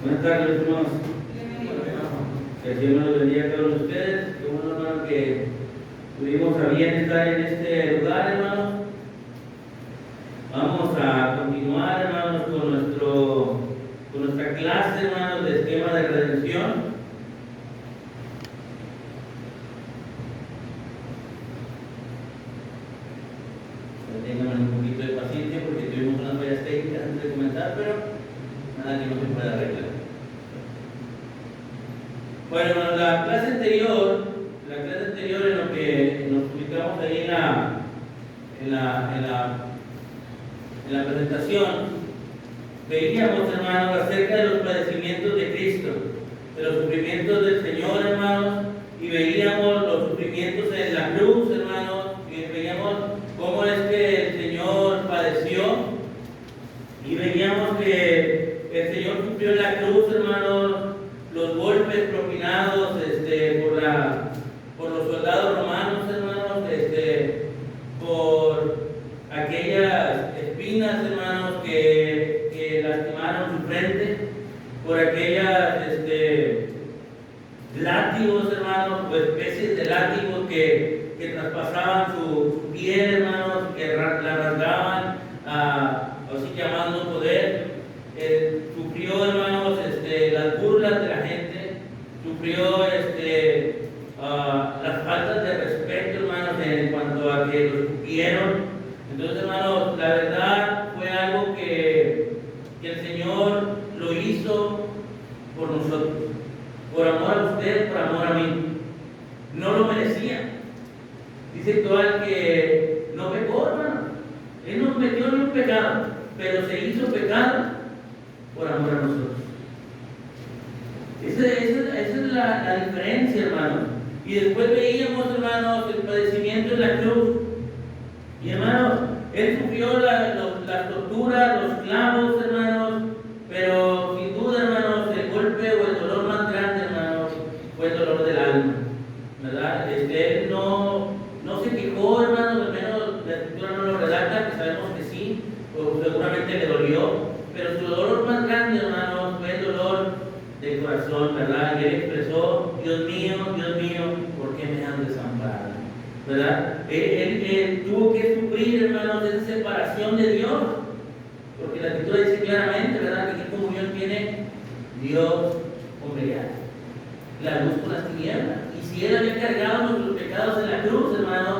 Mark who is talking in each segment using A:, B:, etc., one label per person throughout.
A: Buenas tardes, hermanos. Que el Señor nos bendiga a todos ustedes. Qué bueno, hermano, que tuvimos a bien estar en este lugar, hermanos. Vamos a continuar, hermanos, con nuestra clase, hermanos, de esquema de redención. Tengan un poquito de paciencia porque tuvimos unas fallas técnicas antes de comenzar, pero nada que no se pueda arreglar. Bueno, hermanos, la clase anterior en lo que nos ubicamos ahí en la presentación, veíamos, hermanos, acerca de los padecimientos de Cristo, de los sufrimientos del Señor, hermanos, y veíamos los sufrimientos en la cruz, hermanos, y veíamos cómo es que el Señor padeció, y veíamos que el Señor sufrió en la cruz, hermanos, los golpes propinados por los soldados romanos, hermanos, por aquellas espinas, hermanos, que lastimaron su frente, por aquellas látigos, hermanos, o especies de látigos que traspasaban su piel, hermanos, que la rasgaban, así llamando poder. Sufrió, hermanos, las burlas de la gente, sufrió las faltas de respeto, hermanos, en cuanto a que lo escupieron. Entonces, hermanos, la verdad fue algo que el Señor lo hizo por nosotros, por amor a usted, por amor a mí. No lo merecía. Dice actual que no pecó, hermano. Él no metió en un pecado, pero se hizo pecado por amor a nosotros. Esa es la diferencia, hermanos. Y después veíamos, hermanos, el padecimiento en la cruz. Y, hermanos, Él sufrió la tortura, los clavos, hermanos, pero sin duda, hermanos, el golpe o el dolor más grande, hermanos, fue el dolor del alma, ¿verdad? Él no se quejó, hermanos, al menos la Escritura no lo redacta, que sabemos que sí, o seguramente le dolió, pero su dolor más grande, hermanos, fue el dolor del corazón, ¿verdad? Y él expresó: Dios mío, ¿por qué me han desamparado? ¿Verdad? Él tuvo que sufrir, hermanos, esa separación de Dios, porque la Escritura dice claramente, ¿verdad?, que qué comunión tiene Dios con ella, la luz con las tinieblas. Y si él había cargado nuestros pecados en la cruz, hermanos,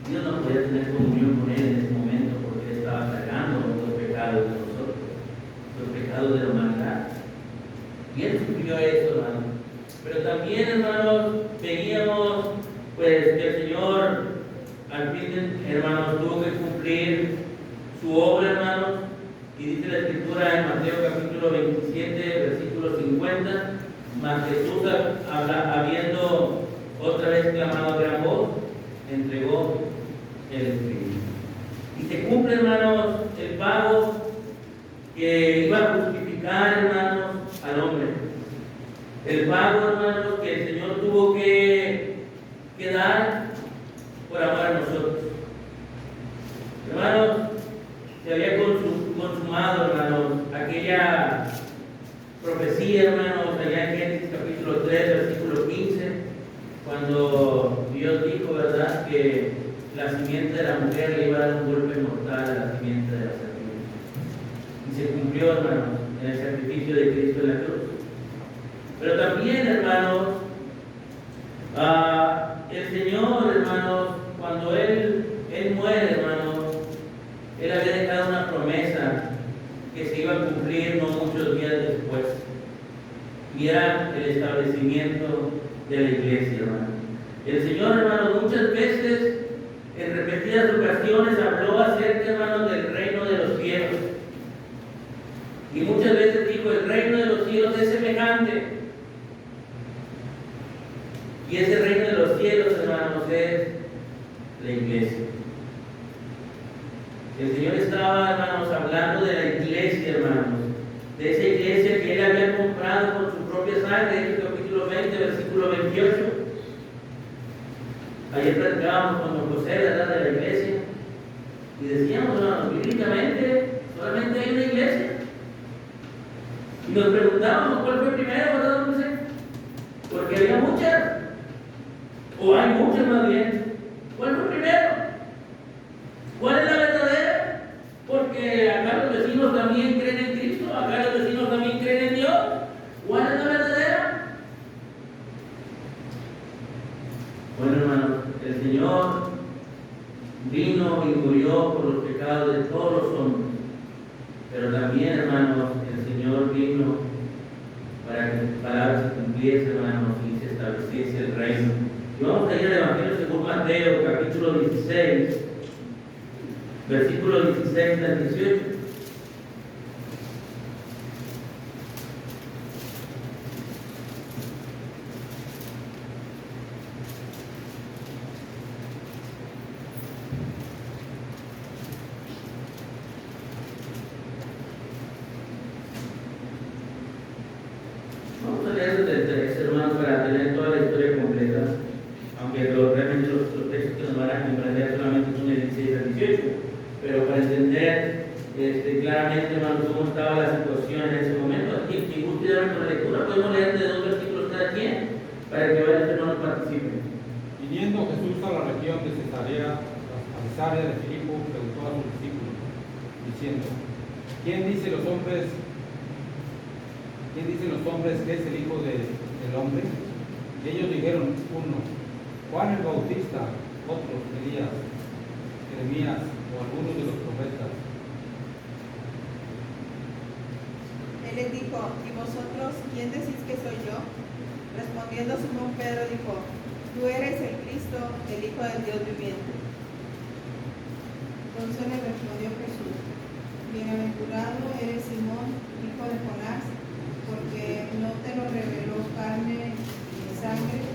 A: Dios no podía tener comunión con él en ese momento, porque él estaba cargando los pecados de nosotros, los pecados de la humanidad. Y él sufrió eso, hermanos. Pero también, hermanos, veíamos pues que el Señor al fin, hermanos, tuvo que cumplir su obra, hermanos. Y dice la Escritura en Mateo capítulo 27, versículo 50: mas Jesús, habiendo otra vez clamado a gran voz, entregó el Espíritu. Y se cumple, hermanos, el pago que iba a justificar, hermanos, al hombre. El pago, hermanos, que el Señor tuvo que dar por amor a nosotros. Hermanos, se había consumado, hermanos, aquella profecía, hermanos, allá en Génesis capítulo 3, versículo 15, cuando Dios dijo, ¿verdad?, que la simiente de la mujer le iba a dar un golpe mortal a la simiente de la serpiente. Y se cumplió, hermanos, en el sacrificio de Cristo en la cruz. Pero también, hermanos, el Señor, hermanos, cuando Él muere, hermanos, Él había dejado una promesa que se iba a cumplir no muchos días después. Y era el establecimiento de la iglesia, hermanos. El Señor, hermanos, muchas veces, en repetidas ocasiones, habló acerca, hermanos, del reino de los cielos. Y muchas veces dijo: el reino de los cielos es semejante. Y ese reino de los cielos, hermanos, es la iglesia. El Señor estaba, hermanos, hablando de la iglesia, hermanos, de esa iglesia que Él había comprado con su propia sangre, en capítulo 20, versículo 28. Ayer platicábamos con don José, ¿verdad?, de la iglesia, y decíamos, hermanos, bíblicamente solamente hay una iglesia. Y nos preguntábamos cuál fue primero, ¿verdad, don José? Porque había muchas, o hay muchas más bien. ¿Cuál fue primero? ¿Cuál es la verdadera? Porque acá los vecinos también creen en Cristo, acá los vecinos también creen en Dios. ¿Cuál es la verdadera? Bueno, hermanos, el Señor vino y murió por los pecados de todos los hombres. Pero también, hermanos, el Señor vino para que su palabra se cumpliese, hermanos, y se estableciese el reino. Y vamos a ir al Evangelio según Mateo, capítulo 16, versículos 16 al 18. Vamos a leer desde el 3, hermanos, para tener toda la historia completa, aunque realmente los textos que nos van a comprender solamente son de 16 al 18, pero para entender claramente, hermanos, cómo estaba la situación en ese momento. Aquí, quien guste dar con la lectura, podemos leer de 2 versículos cada quien, para que varios hermanos participen.
B: Viniendo Jesús a la región de Cesarea de Filipo, preguntó a sus discípulos, diciendo: ¿Quién dicen los hombres que es el Hijo del Hombre? Y ellos dijeron: uno, Juan el Bautista; otros, Elías, Jeremías o algunos de los profetas.
C: Él les dijo: ¿y vosotros quién decís que soy yo? Respondiendo Simón Pedro dijo: tú eres el Cristo, el Hijo del Dios viviente. Entonces le respondió Jesús: bienaventurado eres Simón, hijo de Jonás, porque no te lo reveló carne ni sangre,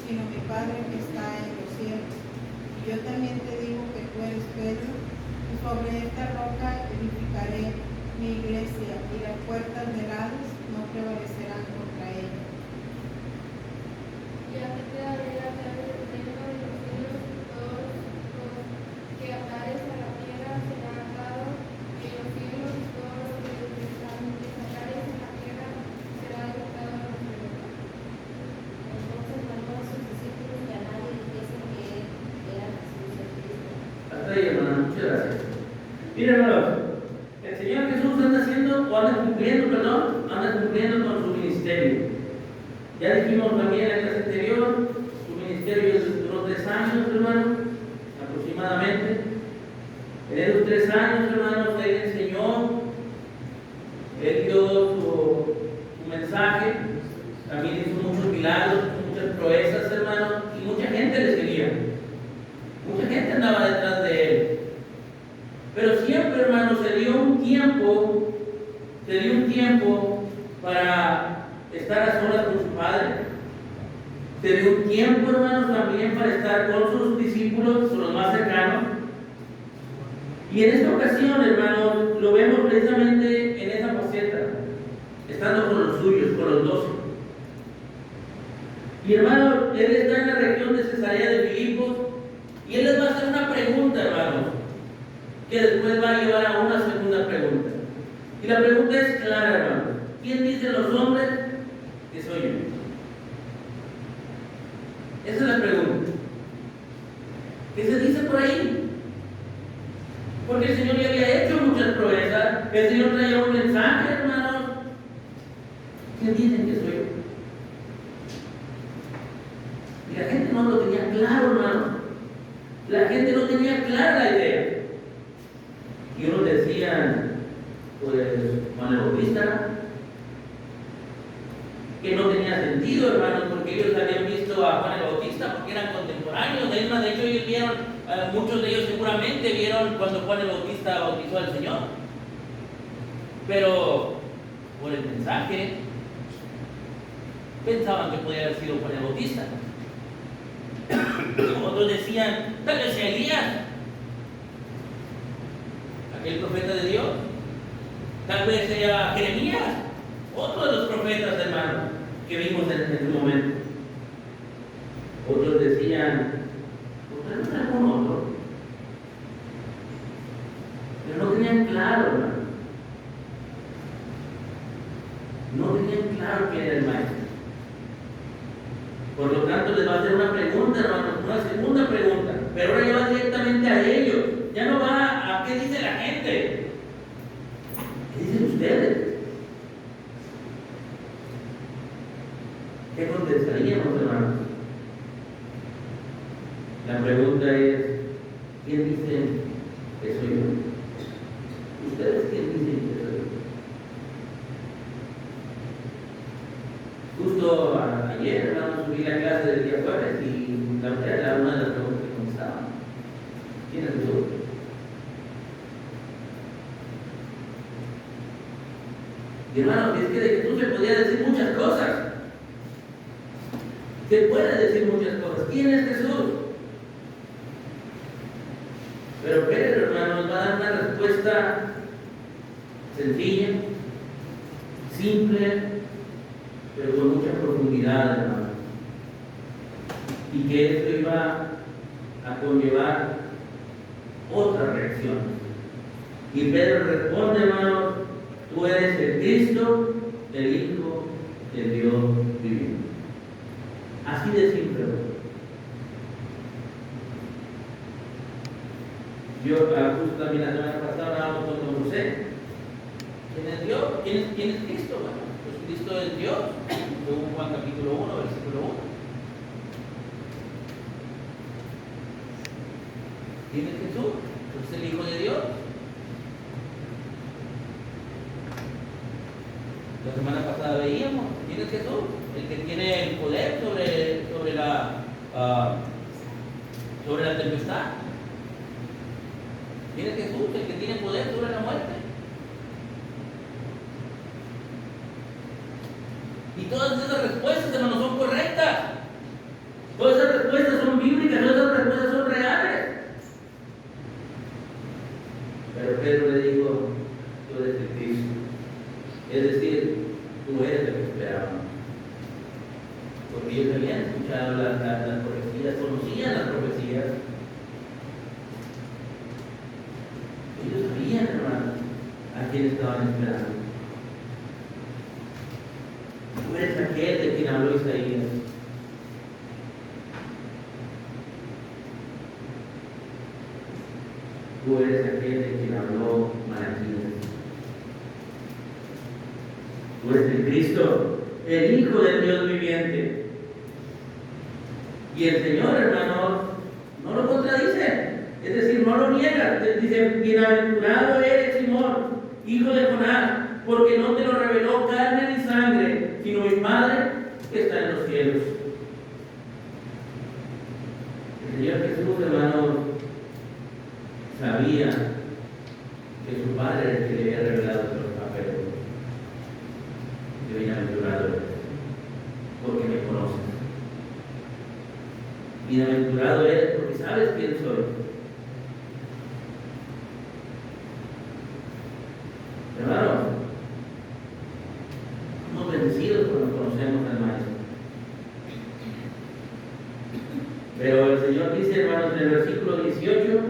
C: sino mi Padre que está en los cielos. Y yo también te digo que tú eres Pedro, y sobre esta roca edificaré mi iglesia, y las puertas del Hades no prevalecerán contra ella.
D: Y a ti te daré la llave del reino de los cielos, todo lo que atares a la tierra será atado en los cielos, y todo lo que desatares en la tierra será desatado en los cielos.
E: Entonces mandó a sus discípulos que a nadie dijesen que él era Jesús el Cristo.
A: Hasta ahí, hermano, muchas gracias. Miren, hermanos, el Señor Jesús anda cumpliendo con su ministerio. Ya dijimos también en la clase anterior, su ministerio duró 3 años, hermanos, aproximadamente. En esos 3 años, hermanos, Él enseñó, Él dio su mensaje, también hizo muchos milagros, muchas proezas, hermanos, y mucha gente le seguía. Mucha gente andaba detrás de Él. Pero siempre, hermanos, se dio un tiempo para estar a solas con su Padre. Se dio un tiempo, hermanos, también para estar con sus discípulos, con los más cercanos. Y en esta ocasión, hermanos, lo vemos precisamente en esa faceta, estando con los suyos, con los 12. Y hermanos, Él está en la región de Cesarea de Filipos, y Él les va a hacer una pregunta, hermanos, que después va a llevar a una segunda pregunta. Y la pregunta es clara, hermanos: ¿quién dicen los hombres que soy yo? Esa es la pregunta. ¿Qué se dice por ahí? Porque el Señor ya había hecho muchas proezas, el Señor traía un mensaje, hermanos. ¿Quién dicen que soy yo? Y la gente no lo tenía claro, hermano. La gente no tenía clara la idea. Y unos decían, pues, Juan el Bautista, que no tenía sentido, hermanos, porque ellos habían visto a Juan el Bautista porque eran contemporáneos. De hecho, ellos vieron, muchos de ellos seguramente vieron cuando Juan el Bautista bautizó al Señor. Pero por el mensaje pensaban que podía haber sido Juan el Bautista. Otros decían, tal vez sea Elías, aquel profeta de Dios. Tal vez sea Jeremías, otro de los profetas, hermanos, que vimos en ese momento. Otros decían, pues tal vez algún otro. Pero no tenían claro, hermano. no tenían claro quién era el maestro. Por lo tanto, les va a hacer una pregunta, hermanos, una segunda pregunta, pero ahora ya va directamente a ellos. Ya no va a qué dice la gente. ¿Qué dicen ustedes? ¿Qué contestaríamos, hermanos? La pregunta es, ¿quién dicen que soy yo? ¿Ustedes quién dicen que soy yo? Justo ayer, hermanos, subí la clase del día jueves y la mujer era una de las preguntas que contestaban. ¿Quién es Jesús? Y hermanos, es que de Jesús se podía decir muchas cosas. Se puede decir muchas cosas. ¿Quién es Jesús? Pero Pedro, hermanos, va a dar una respuesta sencilla, simple, pero con mucha profundidad, hermanos. Y que esto iba a conllevar otra reacción. Y Pedro responde, hermanos, tú eres el Cristo, el Hijo del Dios viviente. Así de simple. Yo justo también la semana pasada hablábamos con don José. ¿Quién es Dios? ¿Quién es Cristo? Bueno, pues Cristo es Dios. Según Juan capítulo 1, versículo 1. ¿Quién es Jesús? Pues es el Hijo de Dios. La semana pasada veíamos, ¿quién es Jesús? El que tiene el poder sobre la tempestad. ¿Quién es Jesús? El que tiene poder sobre la muerte. Y todas esas respuestas, hermanos, son correctas. Todas esas respuestas son bíblicas, todas esas respuestas son reales. Pero Pedro le dijo, tú eres el Cristo. Es decir, tú eres el que esperábamos. Porque ellos habían escuchado las profecías, conocían las profecías. Ellos sabían, hermanos, a quién estaban esperando. Tú eres aquel de quien habló Isaías. Tú eres aquel de quien habló Malaquías. Tú eres el Cristo, el Hijo del Dios viviente. Y el Señor, hermano, no lo contradice. Es decir, no lo niega. Dice, bienaventurado eres, Simón, hijo de Jonás, porque no te lo reveló carne ni sangre, sino mi Padre que está en los cielos. El Señor Jesús, hermano, sabía que su Padre era el que le había revelado los papeles. Bienaventurado eres, porque me conoces. Bienaventurado eres porque sabes quién soy. Hermano, somos bendecidos cuando conocemos al Maestro. Pero el Señor dice, hermanos, en el versículo 18,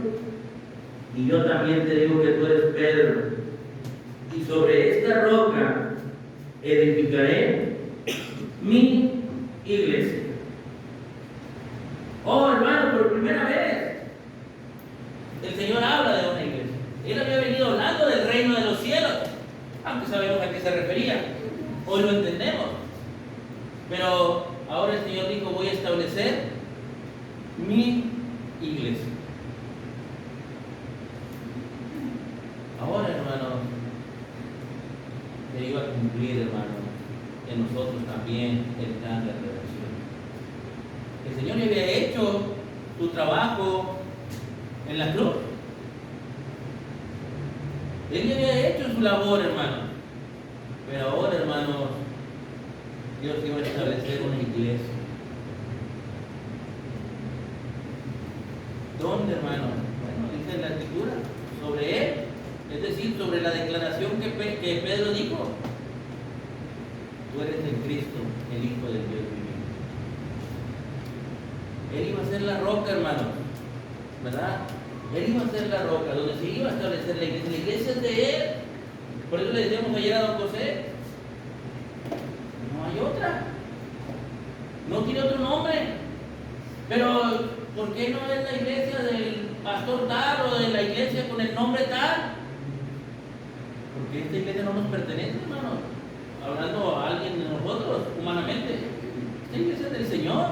A: y yo también te digo que tú eres Pedro, y sobre esta roca edificaré mi iglesia. Oh, hermano, por primera vez el Señor habla de una iglesia. Él había venido hablando del reino de los cielos, aunque sabemos a qué se refería. Hoy lo entendemos. Pero ahora el Señor dijo, voy a establecer mi iglesia. Ahora, hermano, se iba a cumplir, hermano, en nosotros también el plan de redención. El Señor ya había hecho su trabajo en la cruz. Él ya había hecho su labor, hermano. Pero ahora, hermanos, Dios iba a establecer una iglesia. ¿Dónde, hermano? Bueno, dice en la Escritura, sobre Él. Es decir, sobre la declaración que Pedro dijo. Tú eres el Cristo, el Hijo del Dios viviente. Él iba a ser la roca, hermano, ¿verdad? Él iba a ser la roca, donde se iba a establecer la iglesia. La iglesia es de Él. Por eso le decíamos ayer a don José, otra. No tiene otro nombre. Pero, ¿por qué no es la iglesia del pastor tal o de la iglesia con el nombre tal? Porque esta iglesia no nos pertenece, hermano. Hablando a alguien de nosotros, humanamente. Esta iglesia es del Señor.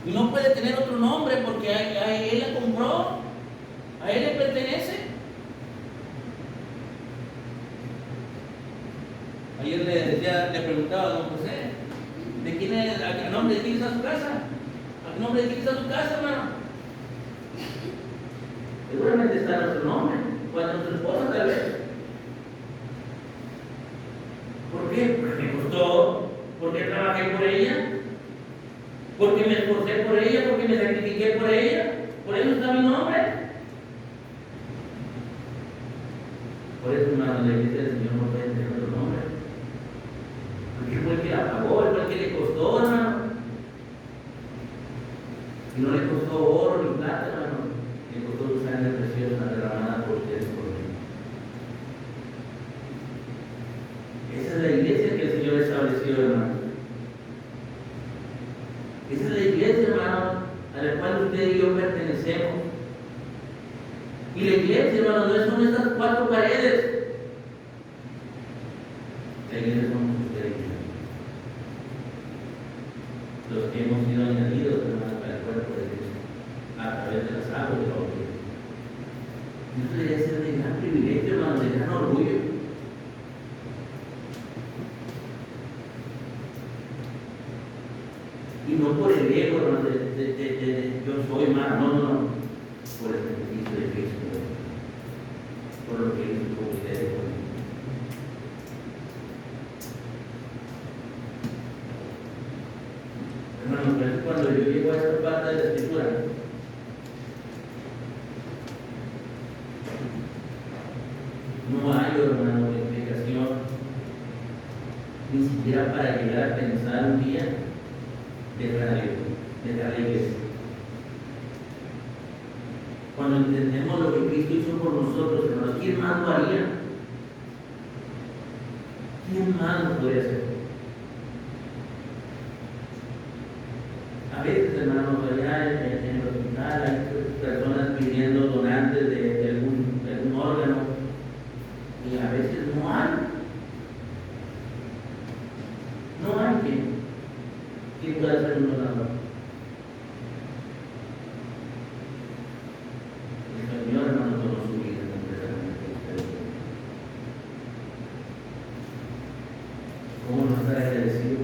A: Y no puede tener otro nombre porque a Él la compró. A Él le pertenece. Ayer le preguntaba a don José, ¿de quién es, a nombre de quién está su casa? ¿A nombre de quién está su casa, hermano? Seguramente está nuestro nombre, o a nuestra esposa tal vez. ¿Por qué? Porque me costó, porque trabajé por ella, porque me esforcé por ella, porque me sacrifiqué por ella. Por eso está mi nombre. Por eso, hermano, la iglesia del Señor no puede tener otro nombre. Porque fue el que la pagó, fue el que le costó, hermano. Y no le costó oro ni plata, hermano. Le costó su sangre preciosa derramada por ustedes por mí. Esa es la iglesia que el Señor estableció, hermano. Esa es la iglesia, hermano, a la cual usted y yo pertenecemos. Y la iglesia, hermano, no son estas 4 paredes. La iglesia somos ustedes y yo. Los que hemos sido añadidos, hermano, para el cuerpo de Cristo, a través de las aguas de la bautismo. Y esto debería ser de gran privilegio, hermano, de gran orgullo. Y no por el ego, hermano, de yo soy más, no. Por el sacrificio de Cristo, por lo que hizo por ustedes, por mí. Hermano, pero es cuando yo llego a esta parte de la escritura, no hay, hermano, explicación, ni siquiera para llegar a pensar un día dejar la iglesia. Cuando entendemos lo que Cristo hizo por nosotros, hermano, ¿quién más lo haría? ¿Quién más lo podría hacer? A veces, hermanos, allá en el hospital hay personas pidiendo donantes de algún órgano y a veces no hay. No hay quien pueda ser un donador. El Señor, hermano, tomó su vida completamente. ¿Cómo no estar agradecido?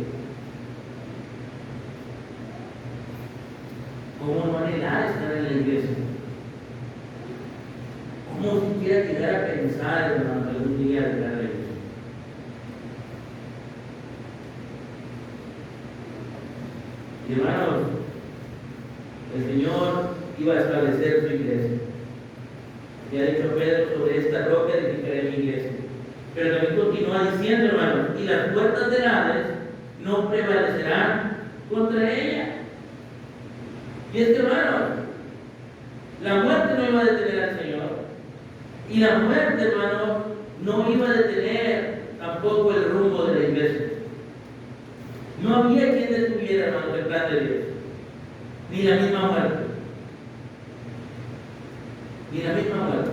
A: ¿Cómo no anhelar estar en la iglesia? ¿Cómo siquiera llegar a pensar, hermano, algún día dejar la iglesia? Y hermanos, el Señor iba a establecer su iglesia. Y ha dicho Pedro, sobre esta roca edificaré mi iglesia. Pero también continúa diciendo, hermanos, y las puertas del Hades no prevalecerán contra ella. Y es que, hermanos, la muerte no iba a detener al Señor. Y la muerte, hermanos, no iba a detener tampoco el rumbo de la iglesia. No había quien detuviera, hermanos, el plan de Dios. Ni la misma muerte. Ni la misma muerte.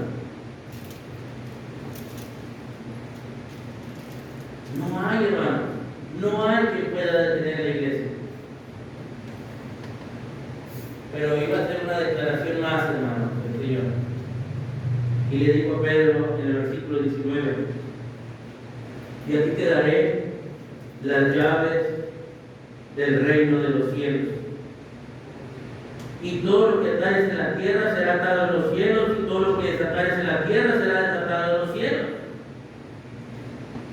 A: No hay, hermano. No hay quien pueda detener la iglesia. Pero iba a hacer una declaración más, hermano, el Señor. Y le dijo a Pedro en el versículo 19: y a ti te daré las llaves del reino de los cielos. Y todo lo que atares en la tierra será atado en los cielos, y todo lo que desatares en la tierra será desatado en los cielos.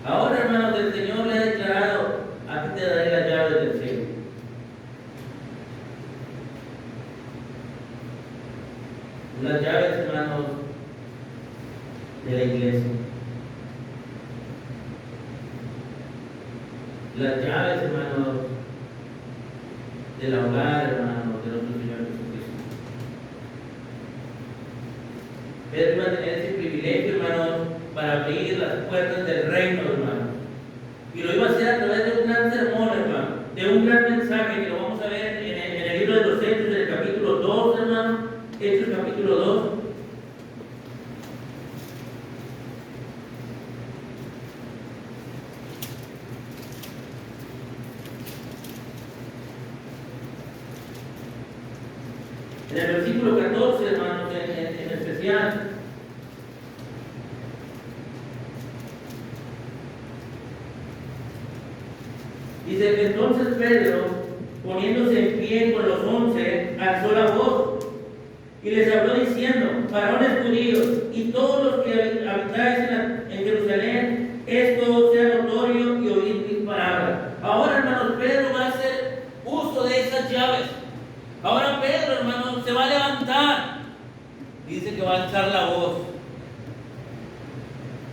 A: Ahora, hermanos, el Señor le ha declarado: a ti te daré las llaves del cielo. Las llaves, hermanos, de la iglesia. Las llaves, hermanos, del hogar, hermanos, de nuestro Señor Jesucristo. Pedro iba a tener ese privilegio, hermanos, para abrir las puertas del reino, hermanos. Y lo iba a hacer a través de un gran sermón, hermano, de un gran mensaje que lo vamos a ver en el libro de los Hechos, en el capítulo 2, hermano. Hechos capítulo 2. En el versículo 14, hermanos, en especial. Dice que entonces Pedro, poniéndose en pie con los 11, alzó la voz y les habló diciendo: varones judíos y todos los que habitáis en Jerusalén, esto sea notorio y oíd mis palabras. Ahora, hermanos, Pedro va a hacer uso de esas llaves. Ahora Pedro, hermano, se va a levantar y dice que va a alzar la voz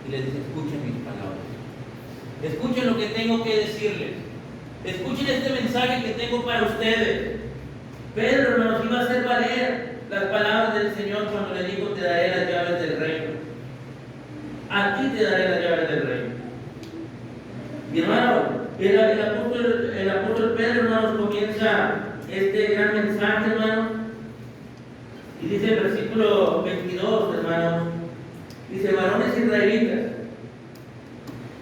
A: y les dice: escuchen mis palabras, escuchen lo que tengo que decirles, escuchen este mensaje que tengo para ustedes. Pedro, hermanos, iba a hacer valer las palabras del Señor cuando le dijo: te daré las llaves del reino, a ti te daré las llaves del reino. Mi hermano, el apóstol Pedro, hermanos, comienza este gran mensaje, hermano, y dice el versículo 22, hermano, dice: varones israelitas,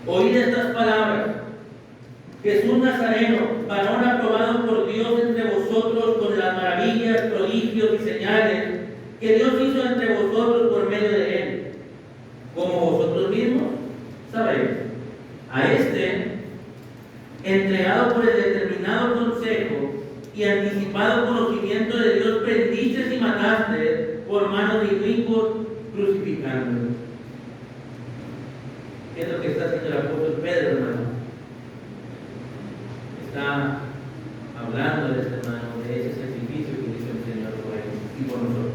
A: oíd estas palabras. Jesús Nazareno, varón aprobado por Dios entre vosotros con las maravillas, prodigios y señales que Dios hizo entre vosotros por medio de él, como vosotros mismos sabéis. A este, entregado por el determinado consejo y anticipado conocimiento de Dios, prendisteis y mataste por manos de inicuos, crucificándolo. ¿Qué es lo que está haciendo el apóstol Pedro, hermano? Está hablando de este hermano, de ese sacrificio que hizo el Señor por él y por nosotros.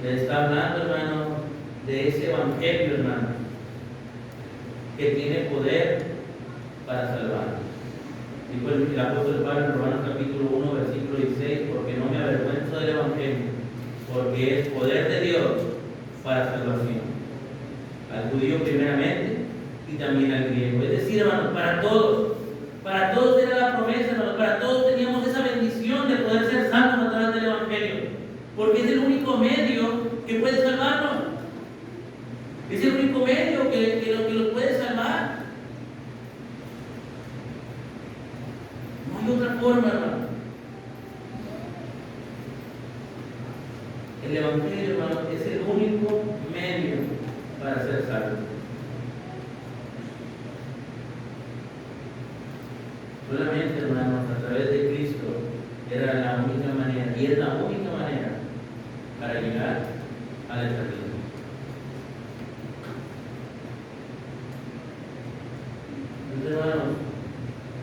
A: Le está hablando, hermano, de ese evangelio, hermano, que tiene poder para salvar. Dijo el apóstol Pablo en Romanos capítulo 1, versículo 16: porque no me avergüenzo del evangelio, porque es poder de Dios para salvación, al judío primeramente y también al griego. Es decir, hermano, para todos era la promesa, hermano, para todos teníamos esa bendición de poder ser salvos a través del evangelio, porque es el único medio que puede salvarnos, es el único medio que los puede salvar. No hay otra forma, hermano. El evangelio, hermano, es el único medio para ser salvo. Solamente, hermanos, a través de Cristo era la única manera, y es la única manera para llegar a la eternidad. Entonces, hermanos,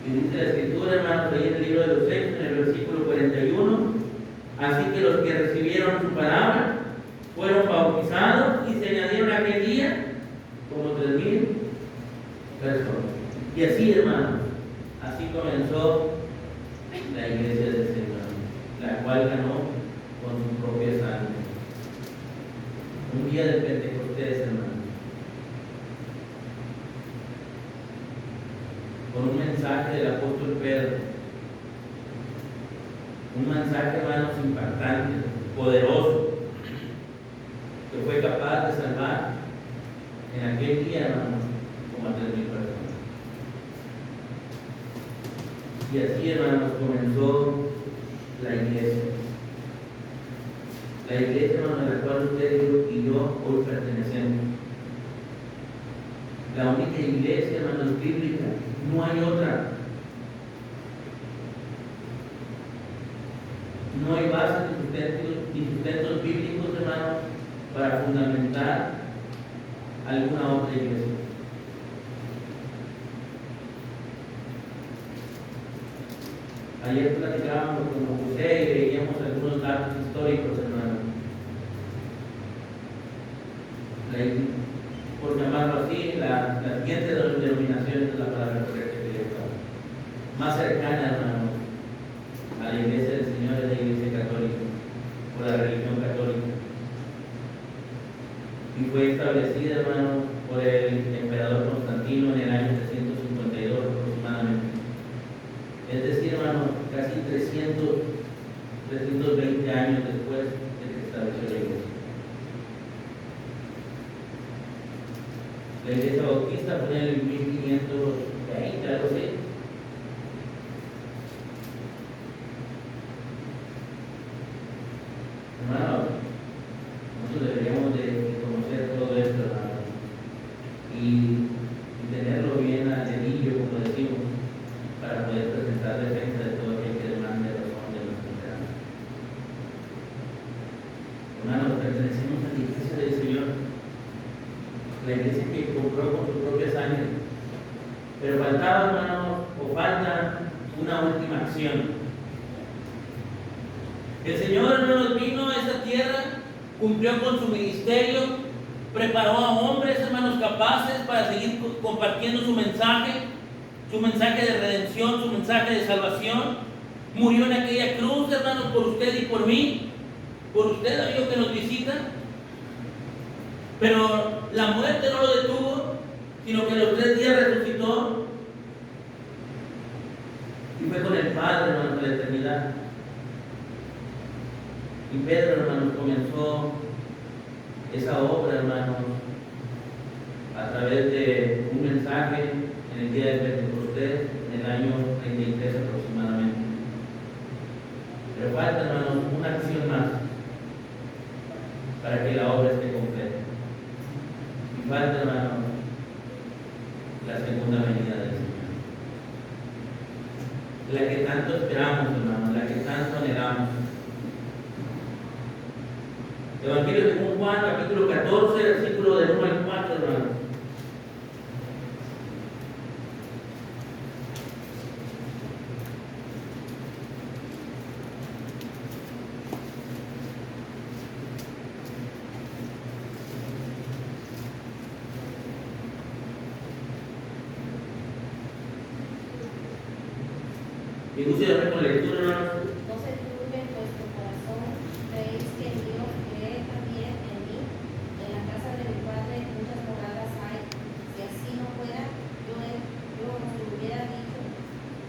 A: y dice la Escritura, hermanos, ahí en el libro de los Hechos, en el versículo 41: así que los que recibieron su palabra fueron bautizados y se añadieron aquel día como 3,000 personas. Y así, hermanos, así comenzó la iglesia del Señor, la cual ganó con su propia sangre. Un día de Pentecostés, hermano, con un mensaje del apóstol Pedro, un mensaje, hermanos, impactante, poderoso, que fue capaz de salvar en aquel día, hermanos, como a 3,000 personas. Y así, hermanos, comenzó la iglesia. La iglesia, hermanos, a la cual ustedes y yo hoy pertenecemos. La única iglesia, hermanos, bíblica, no hay otra. No hay base ni sustentos bíblicos, hermanos, para fundamentar alguna otra iglesia. Ayer platicábamos con José y veíamos algunos datos históricos, hermano. Por llamarlo así, la siguiente denominación es la palabra correcta que le usamos. Más cercana, hermano, a la iglesia del Señor es la iglesia católica, o la religión católica. Y fue establecida, hermano, por el emperador Constantino en el año 359 320 años después de que se estableció la iglesia. La iglesia bautista fue en el 1520, algo así. Hermano, nosotros deberíamos de conocer todo esto, hermano, y tenerlo bien a dedillo, como decimos, para poder presentar defensa de todo aquel que demande razón de nuestra esperanza. Hermanos, pertenecemos a la iglesia del Señor, la iglesia que compró con su propia sangre, pero faltaba, hermanos, o falta una última acción. El Señor, hermanos, vino a esta tierra, cumplió con su ministerio, preparó a hombres, hermanos, capaces para seguir compartiendo su mensaje de redención, su mensaje de salvación. Murió en aquella cruz, hermanos, por usted y por mí, por usted, amigo, que nos visita. Pero la muerte no lo detuvo, sino que a los 3 días resucitó y fue con el Padre, hermanos, de la eternidad. Y Pedro, hermanos, comenzó esa obra, hermanos, a través de un mensaje en el día de Pentecostés, en el año 33 aproximadamente. Pero falta, hermanos, una acción más para que la obra esté completa. Y falta, hermanos, la segunda venida del Señor. La que tanto esperamos, hermanos, la que tanto anhelamos. Evangelio según Juan, capítulo 14, versículo del 1 al 4, hermanos. Y usted con lectura, hermanos.
E: No se turbe vuestro corazón, creéis que en Dios, creed también en mí. En la casa de mi Padre muchas moradas hay. Si así no fuera, yo os lo hubiera dicho.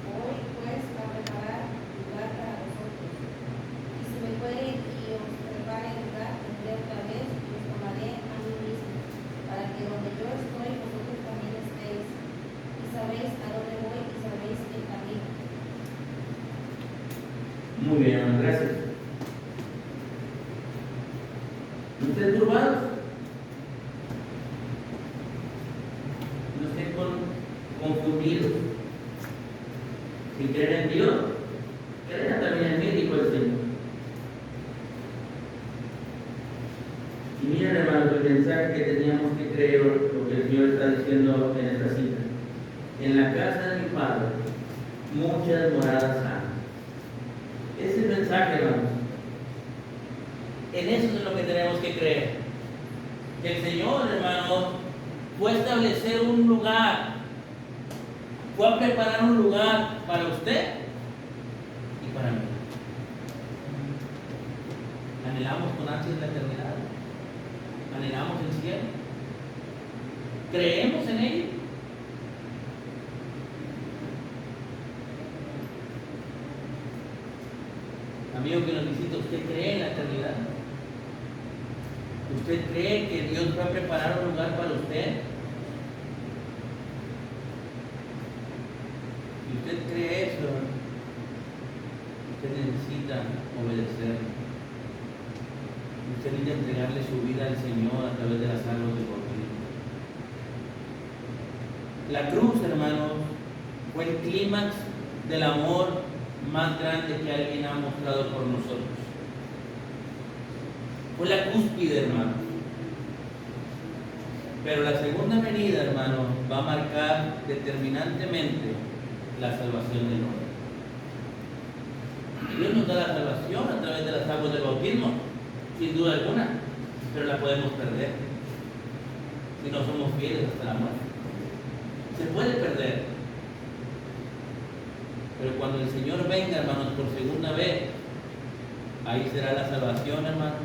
E: Voy pues a preparar lugar para vosotros. Y si me fuere y os prepare lugar, vendré otra vez y os tomaré a mí mismo, para que donde yo estoy, vosotros también estéis. Y sabéis a dónde voy y sabéis el camino.
A: Muy bien, hermano, gracias. ¿No estén turbados? ¿No estén confundidos? Si creen en Dios, crean también en mí, dijo el Señor. Y miren, hermanos, el mensaje que teníamos que creer, lo que el Señor está diciendo en esta cita. En la casa de mi Padre, muchas moradas hay. Ese es el mensaje, hermanos. En eso es lo que tenemos que creer. Que el Señor, hermanos, fue a establecer un lugar, fue a preparar un lugar para usted y para mí. Anhelamos con ansias la eternidad. Anhelamos el cielo. ¿Creemos en ello? Amigo que nos visita, ¿usted cree en la eternidad? ¿Usted cree que Dios va a preparar un lugar para usted? Si usted cree eso, usted necesita obedecer. Usted necesita entregarle su vida al Señor a través de las aguas del bautismo. La cruz, hermanos, fue el clímax del amor más grande que alguien ha mostrado por nosotros. Fue la cúspide, hermano. Pero la segunda venida, hermano, va a marcar determinantemente la salvación del hombre. Dios nos da la salvación a través de las aguas del bautismo, sin duda alguna, pero la podemos perder si no somos fieles hasta la muerte. Se puede perder. Pero cuando el Señor venga, hermanos, por segunda vez, ahí será la salvación, hermanos,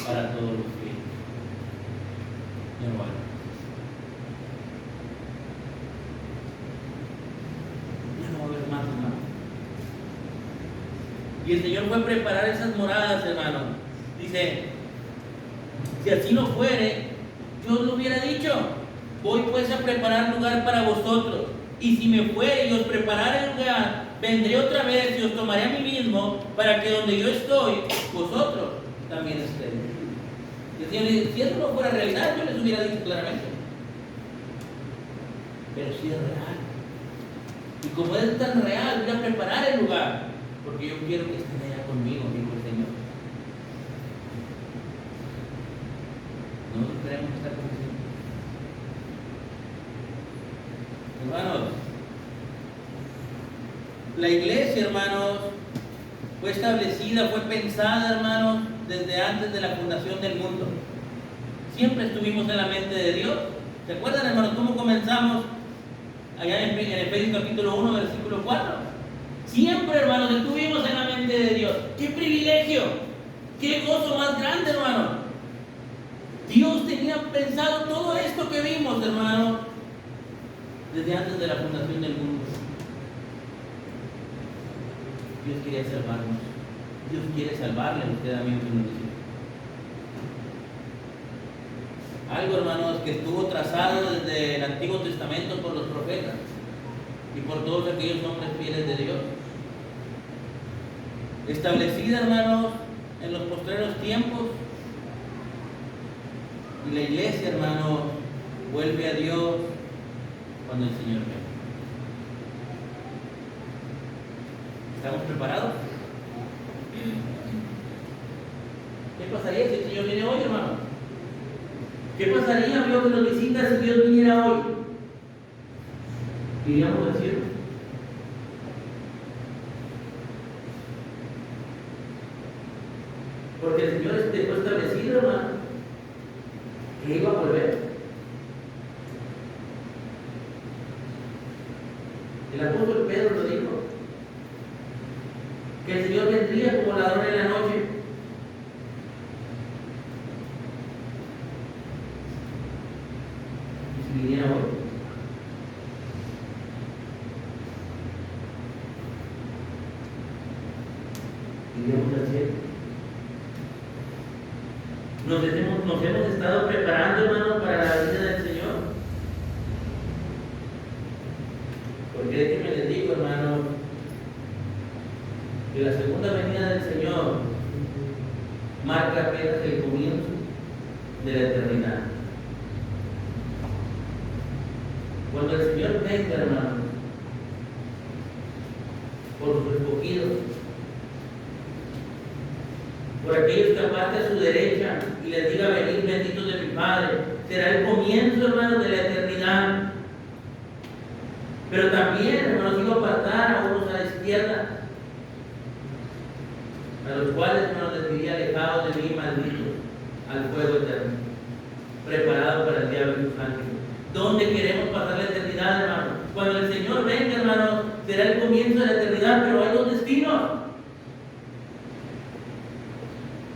A: para todos los fieles. Hermano. Ya no va a haber más, hermano. Y el Señor fue a preparar esas moradas, hermano. Dice, si así no fuere, yo os lo hubiera dicho, voy pues a preparar lugar para vosotros. Y si me fuere y os preparare el lugar, vendré otra vez y os tomaré a mí mismo, para que donde yo estoy, vosotros también estéis. Y el Señor dice, si eso no fuera realidad, yo les hubiera dicho claramente. Pero sí es real. Y como es tan real, voy a preparar el lugar, porque yo quiero que estén allá conmigo, dijo el Señor. Nosotros queremos estar con el Señor. Hermanos, la iglesia, hermanos, fue establecida, fue pensada, hermanos, desde antes de la fundación del mundo. Siempre estuvimos en la mente de Dios. ¿Se acuerdan, hermanos, cómo comenzamos allá en Efesios capítulo 1, versículo 4? Siempre, hermanos, estuvimos en la mente de Dios. ¡Qué privilegio! ¡Qué gozo más grande, hermano! Dios tenía pensado todo esto que vimos, hermano, desde antes de la fundación del mundo. Dios quería salvarnos. Dios quiere salvarle a usted, amigo, que nos dice. Algo, hermanos, que estuvo trazado desde el Antiguo Testamento por los profetas y por todos aquellos hombres fieles de Dios. Establecida, hermanos, en los postreros tiempos. Y la iglesia, hermanos, vuelve a Dios cuando el Señor venga. ¿Estamos preparados? ¿Qué pasaría si el Señor viene hoy, hermano? ¿Qué pasaría, amigo, que nos visita si Dios viniera hoy? Iríamos al cielo. Porque el Señor fue establecido, hermano, que iba a volver. El apóstol Pedro lo dijo, que el Señor vendría como ladrón en la noche. Y si viniera hoy, iríamos al cielo. Nos hemos estado preparando, hermano, para la venida del Señor. Porque déjenme les digo, hermano, que la segunda venida del Señor marca apenas el comienzo de la eternidad. Cuando el Señor venga, hermano, por sus escogidos, por aquellos que aparten a su derecha y les diga, venid benditos de mi Padre, será el comienzo, hermano, de la eternidad. Pero también, hermanos, iba a apartar a unos a la izquierda, a los cuales, hermanos, les diría, alejados de mí, malditos, al fuego eterno, preparado para el diablo y sus ángeles. ¿Dónde queremos pasar la eternidad, hermano? Cuando el Señor venga, hermano, será el comienzo de la eternidad, pero hay dos destinos.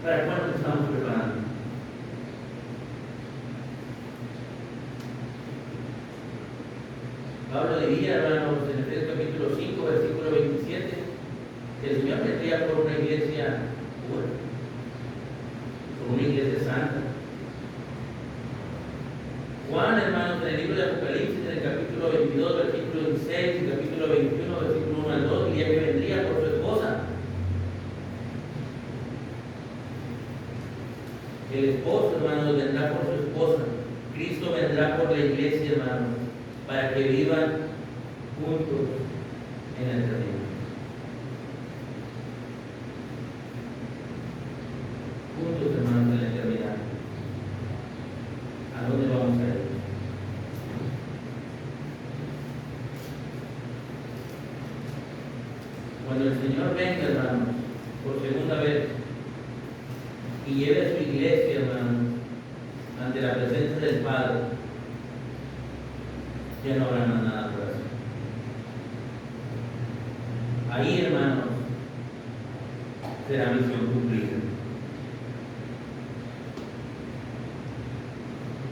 A: ¿Para cuándo nos estamos preparando? Pablo diría, hermanos, en Efesios capítulo 5, versículo 27, que el Señor vendría por una iglesia pura, por una iglesia santa. Juan, hermanos, en el libro de Apocalipsis, en el capítulo 22, versículo 16, y capítulo 21, versículo 1 al 2, diría que vendría por su esposa. El esposo, hermanos, vendrá por su esposa. Cristo vendrá por la iglesia, hermanos, para que vivan juntos en la eternidad. Juntos, hermanos, en la eternidad. ¿A dónde vamos a ir? Cuando el Señor venga, hermanos, por segunda vez, y lleve a su iglesia, hermanos, ante la presencia del Padre, ya no habrá más nada por hacer. Ahí, hermanos, será misión cumplida.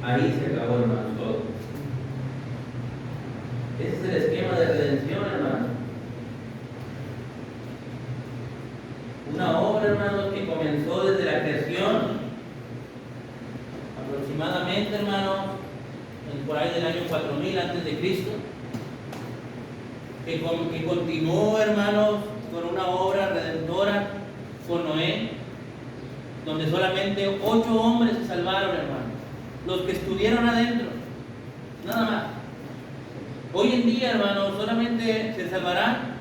A: Ahí se acabó, hermanos, todo. Ese es el esquema de redención, hermanos. del año 4000 antes de Cristo, que continuó, hermanos, con una obra redentora con Noé, donde solamente 8 hombres se salvaron, hermanos, los que estuvieron adentro, nada más. Hoy en día, hermanos, solamente se salvarán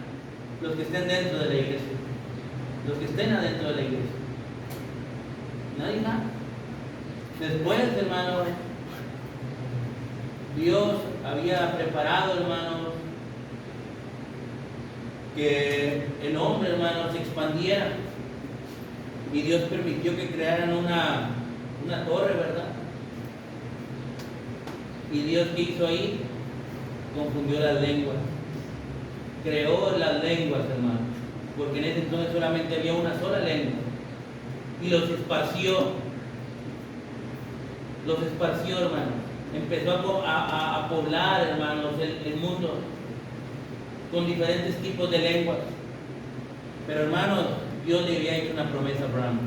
A: los que estén dentro de la iglesia, los que estén adentro de la iglesia, nadie más. Después, hermanos, Dios había preparado, hermanos, que el hombre, hermanos, se expandiera, y Dios permitió que crearan una torre, ¿verdad? Y Dios, ¿qué hizo ahí? Confundió las lenguas, creó las lenguas, hermanos, porque en ese entonces solamente había una sola lengua, y los esparció, hermanos. Empezó a poblar, hermanos, el mundo con diferentes tipos de lenguas. Pero, hermanos, Dios le había hecho una promesa a Abraham.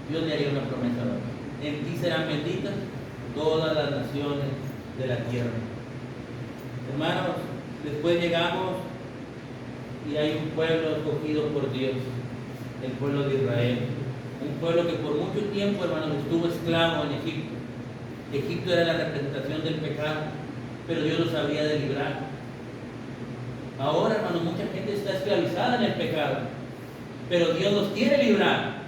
A: Dios le haría una promesa a Abraham: en ti serán benditas todas las naciones de la tierra. Hermanos, después llegamos y hay un pueblo escogido por Dios, el pueblo de Israel. Un pueblo que por mucho tiempo, hermanos, estuvo esclavo en Egipto. Egipto era la representación del pecado, pero Dios los había de librar. Ahora, hermanos, mucha gente está esclavizada en el pecado, pero Dios los quiere librar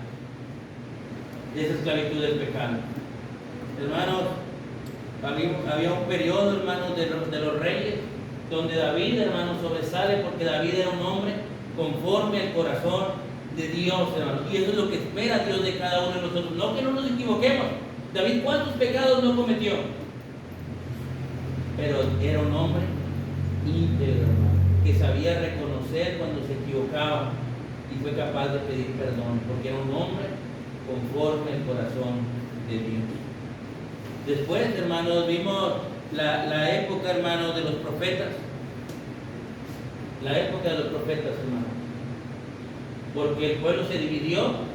A: de esa esclavitud del pecado. Hermanos, había un periodo, hermanos, de los reyes, donde David, hermanos, sobresale, porque David era un hombre conforme al corazón de Dios, hermanos. Y eso es lo que espera Dios de cada uno de nosotros. No que no nos equivoquemos. David, ¿cuántos pecados no cometió? Pero era un hombre íntegro, hermano, que sabía reconocer cuando se equivocaba y fue capaz de pedir perdón, porque era un hombre conforme al corazón de Dios. Después, hermanos, vimos la época, hermanos, de los profetas. La época de los profetas, hermanos. Porque el pueblo se dividió.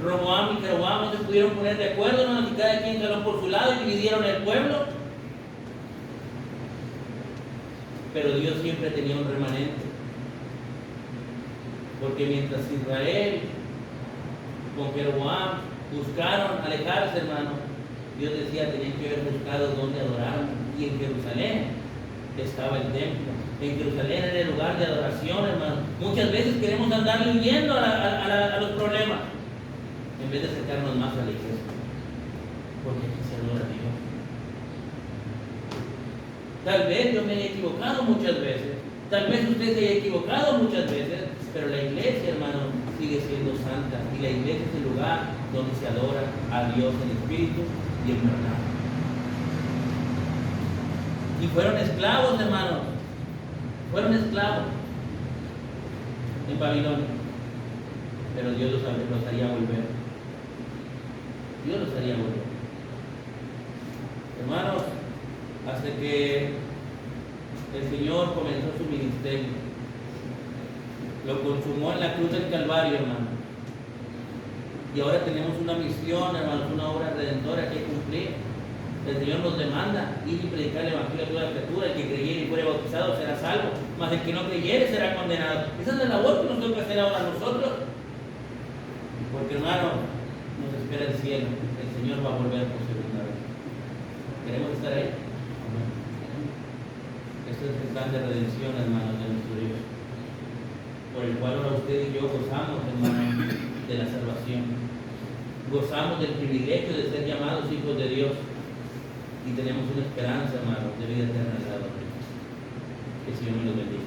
A: Roboam y Jeroboam no se pudieron poner de acuerdo, hermanos, y cada quien ganó por su lado y dividieron el pueblo. Pero Dios siempre tenía un remanente. Porque mientras Israel con Jeroboam buscaron alejarse, hermano, Dios decía, tenían que haber buscado dónde adorar. Y en Jerusalén estaba el templo. En Jerusalén era el lugar de adoración, hermano. Muchas veces queremos andar huyendo a los problemas, en vez de acercarnos más a la iglesia, porque aquí se adora a Dios. Tal vez yo me haya equivocado muchas veces, tal vez usted se haya equivocado muchas veces, pero la iglesia, hermano, sigue siendo santa, y la iglesia es el lugar donde se adora a Dios en espíritu y en verdad. Y fueron esclavos, hermanos, fueron esclavos en Babilonia, pero Dios los haría volver. Dios los haría volver. Hermanos, hasta que el Señor comenzó su ministerio, lo consumó en la cruz del Calvario, hermano. Y ahora tenemos una misión, hermanos, una obra redentora que cumplir. El Señor nos demanda ir y predicar el Evangelio a toda criatura. El que creyere y fuere bautizado será salvo, mas el que no creyere será condenado. Esa es la labor que nos toca hacer ahora nosotros. Porque, hermano, nos espera el cielo. El Señor va a volver por segunda vez. ¿Queremos estar ahí? Amén. Este es el plan de redención, hermanos, de nuestro Dios, por el cual ahora usted y yo gozamos, hermanos, de la salvación. Gozamos del privilegio de ser llamados hijos de Dios, y tenemos una esperanza, hermanos, de vida eterna al lado de Dios. Que el Señor me los bendiga.